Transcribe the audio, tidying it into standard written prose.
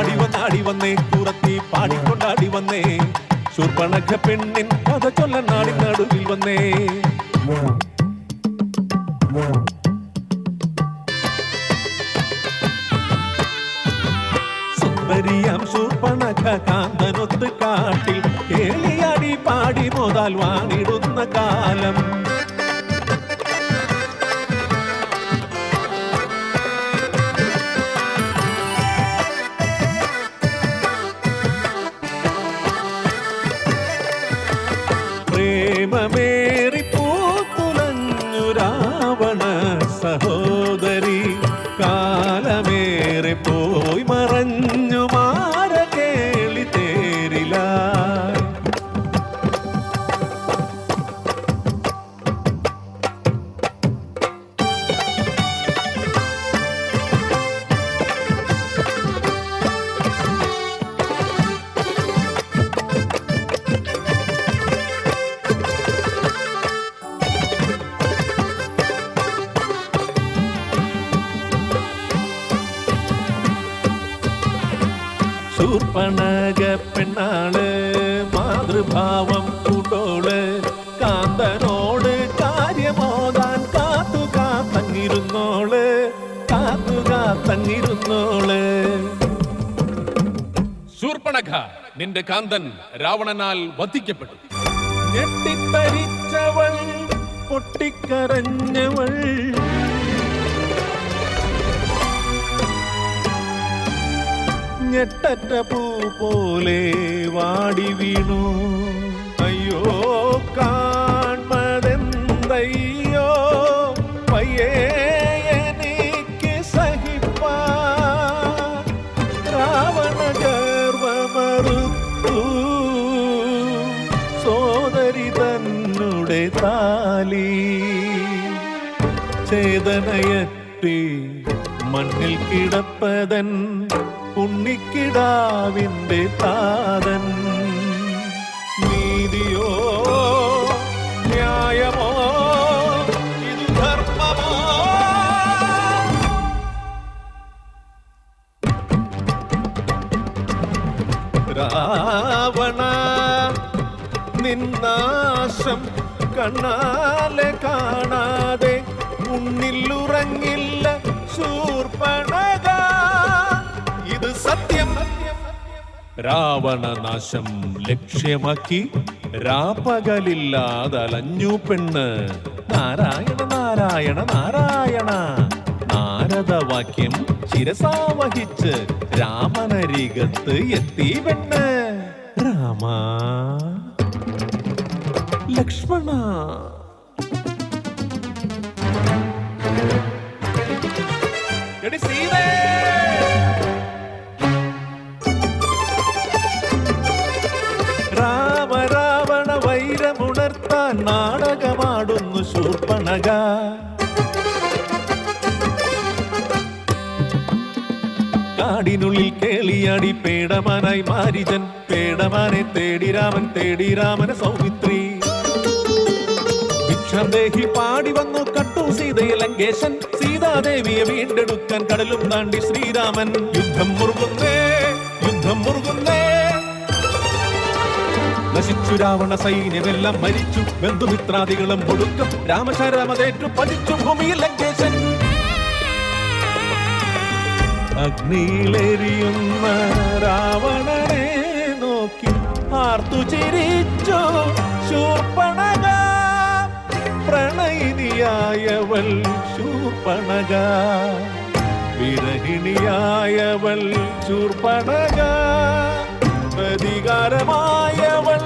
ആടി വന്നേ കുറത്തി പാടിക്കൊണ്ടാടി വന്നേ ശൂർപ്പണഖ പെണ്ണിൻ കഥ ചൊല്ലാൻ നാടിൻ നടുവിൽ വന്നേ സുന്ദരിയാം ശൂർപ്പണഖ കാന്തനൊത്ത് കാട്ടിൽ കേളിയാടി പാടി മോതാൽ വാണിടുന്ന കാലം പ്രേമമേറി പൂത്തുലഞ്ഞു രാവണ സഹോദരി കാലമേറെ പോയി മറഞ്ഞു മാര കേളി തേരില ശൂർപ്പണഖ പെണ്ണാള് മാതൃഭാവം കൂട്ടോള് കാന്തനോട് കാര്യമോതാൻ കാത്തുകാത്തങ്ങിരുന്നോള് ശൂർപ്പണഖ നിന്റെ കാന്തൻ രാവണനാൽ വധിക്കപ്പെട്ടു. ഞെട്ടിത്തരിച്ചവൾ പൊട്ടിക്കരഞ്ഞവൾ ഞെട്ടറ്റ പൂ പോലെ വാടി വീണു. അയ്യോ കാൺമതെന്തയ്യോ പയ്യേ എനിക്ക് സഹിപ്പാൻ രാവണ ഗർവമറുത്തു സോദരി തന്നുടെ താലി ചേതനയറ്റി മണ്ണിൽ കിടപ്പതൻ ഉണ്ണിക്കിടാവിന്റെ താതൻ. നീതിയോ ന്യായമോ ഇത് ധർമ്മമോ രാവണ നിന്നാശം കണ്ണാലെ കാണാതെ ഉണ്ണിലുറങ്ങില്ല ശൂർപ്പണഖ ഇത് സത്യം. രാവണനാശം ലക്ഷ്യമാക്കി രാപ്പകലില്ലാതലഞ്ഞു പെണ്ണ്. നാരായണ നാരായണ നാരായണ നാരദവാക്യം ശിരസാവഹിച്ച് രാമനരികത്ത് എത്തി പെണ്ണ്. രാമ ലക്ഷ്മണ എടി സീതേ രാവണ വൈരമുണർത്താൻ നാടകമാടുന്നു ശൂർപ്പണഖ. കാടിനുള്ളിൽ കേളിയാടി പേടമാനായി മാരിജൻ പേടമാനെ തേടി രാമനെ സൗമിത്രി ഭിക്ഷാന്തേഹി പാടി വന്നു കട്ടു സീതയെ ലങ്കേശൻ. സീതാദേവിയെ വീണ്ടെടുക്കാൻ കടലും താണ്ടി ശ്രീരാമൻ. യുദ്ധം മുറുകുന്നേ നശിച്ചു രാവണ സൈന്യമെല്ലാം മരിച്ചു. ബന്ധുമിത്രാദികളും ഒടുക്കം രാമശരമതേറ്റു പതിച്ചു ഭൂമിയിൽ ലങ്കേശൻ. അഗ്നിയിലെരിയുന്ന രാവണനെ നോക്കി ആർത്തു ചിരിച്ചു ശൂർപ്പണഖ. പ്രണയിനിയായവൾ ശൂർപ്പണഖ വിരഹിണിയായവൾ ശൂർപ്പണഖ പ്രതികാരമായവൾ